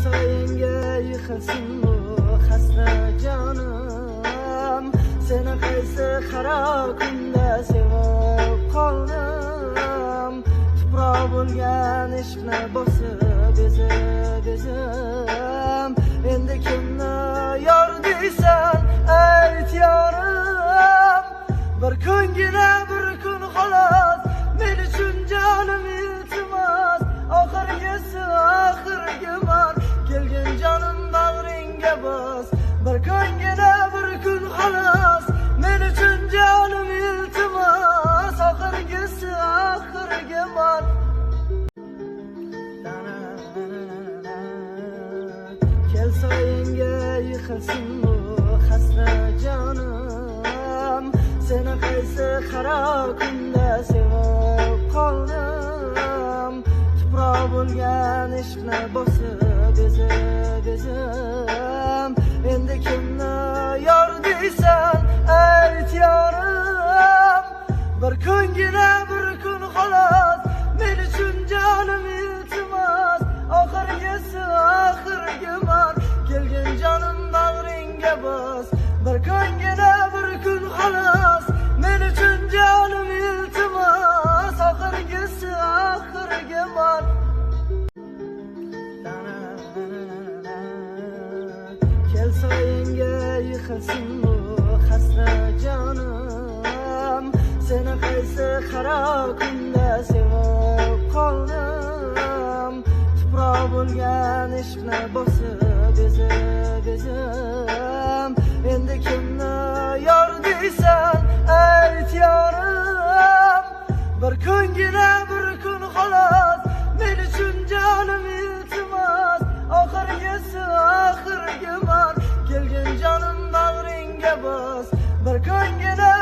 soyingga yıkılsın bu hasra canım. Seni qaysi qara kunda sevib qoldim. Tuproq bo'lgan ishqni bosib bezim. Endi kimni yor deysan ayt yorim. Bir kungina bir kun xolos men uchun jonim iltimos. Oxirgi bor kelgin jonim bag'ringga bos. Bir kungina bir kun xolos men uchun jonim iltimos. Oxirgi bor. Kel soyingga yıkılsın bu hasra canım. Seni qaysi qara kunda sevib qoldim. Tuproq bo'lgan ishqni bosib bezim. Endi kimni yor deysan ayt yorim. Bir kungina bir kun xolos men uchun jonim iltimos. Oxirgi bor kelgin jonim bag'ringga bos. Bir kungina bir kun xolos men uchun jonim iltimos. Oxirgi bor. Kel soyingga yıkılsın bu hasra canım. Seni qaysi qara kunda sevib qoldim. Tuproq bo'lgan ishqni bosib bezim. Endi kimni yor deysan ayt yorim. Bir kungina bir kun xolos men uchun jonim iltimos. Oxirgi bor kelgin jonim bag'ringga bos. Bir kungina